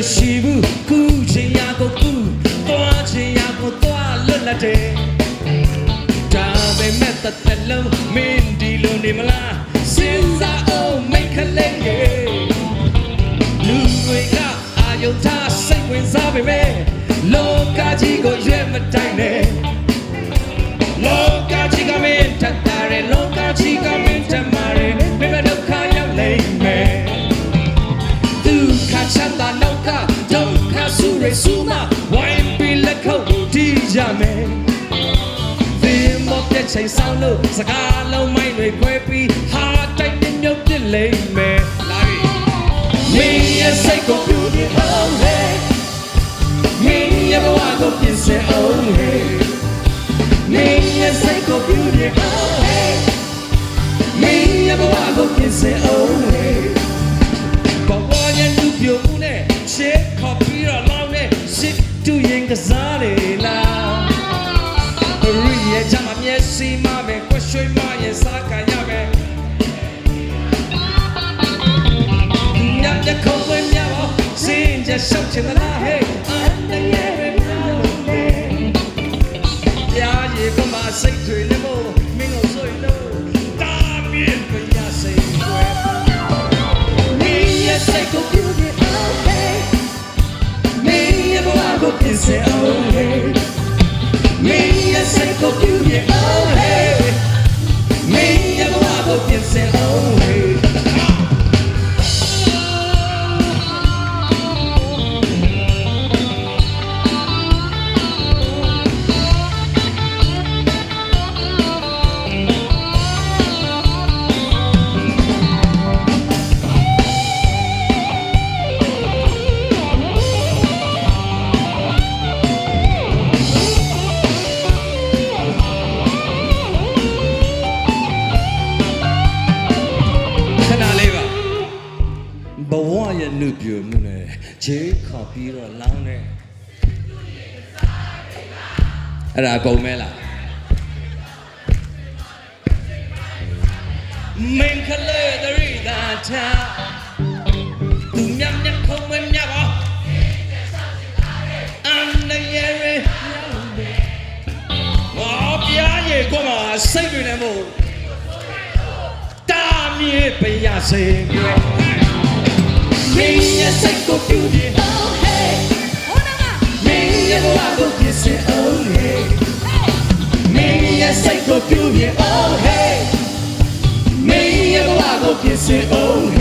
မရှိဘူးကူချင်ရကိုကူသွားချင်ရကိုသွားလွတ်လပ်တယ်ဒါပေမဲ့တသက်လုံးမင်းဒီလိုနေမလားစဉ်းစားအောင်မိတ်ကလေးရဲ့လူတွေကအာယုံထားစိတ်ဝင်စားပေမဲ့လောကကြီးကိုရွေးမတိုင်နဲ့လောကကြီးကမင်းတတ်တယ်လောကကြီးကမင်းတတ်မှာတယ်ဘယ်မှာဒုက္ခရောက်လိမ့်မယ်ဒုက္ခချမ်းသာနောက်ကဒုက္ခဆူရဆူမဝိုင်းပြီးလက်ခုပ်တီးကြမယ်သင်မောပြတ်ချိန်ဆောင်လို့စကားလုံးမိုင်းတွေခွဲပြီးဟာတိုက်ပြမြုပ်ပြစ်လိမ့်မယ်လာပြီမင်းရဲ့စိတ်ကိုပြူနေအောင်ဟဲ့မင်းရဲ့ဘဝကိုပြင်ဆင်အောင်ဟဲ့မင်းရဲ့စိတ်ကိုပြူနေအောင်ဟဲ့မင်းရဲ့ဘဝကိုပြင်ဆင်အောင်ဟဲ့ဘဝရဲ့လူပြိုမှုနဲ့ရှေ့ခေါ်ပြီးတော့လောင်းနဲ့ရှစ်တူရင်ကစားလေလားရီရဲ့ချမ်းမျက်စိမှာပဲကွှရွှေမရဲ့စားခံရမယ်ညညခုံးဝင်မြပါစင်ကြရှောက်ချင်သလားဟဲ့အန်တရဲ့ကိုမစိတ်တွေလည်းမို့မင်းကိုဆိုရင်တော့တာမြင်ပြရစေကွယ်မင်းရဲ့စိတ်ကိုပြူနေအောင်ဟဲ့မင်းရဲ့ဘဝကိုပြင်ဆင်အောင်ဟဲ့မင်းရဲ့စိတ်ကိုပြူနေအောင်ဟဲ့မင်းရဲ့ဘဝကိုပြင်ဆင်အောင်ဟဲ့ဘဝရဲ့လူပြိုမှုနဲ့ခြေခေါ်ပြီးတော့လောင်းတယ်အဲ့ဒါကုန်မဲလားမင်းကလေးတရီတာချာသူမြတ်မြတ်ခုံမမြတ်ပါအန်နရဲရဲမောပြားရေကိုမစိတ်တွေနဲ့မို့တာမြေပြရစေကွယ်မင်းရဲ့စိတ်ကိုပြူနေအောင်ဟဲ့မင်းရဲ့ဘဝကိုပြင်ဆင်အောင်ဟဲ့မင်းရဲ့စိတ်ကိုပြူနေအောင်ဟဲ့မင်းရဲ့ဘဝကိုပြင်ဆင်အောင်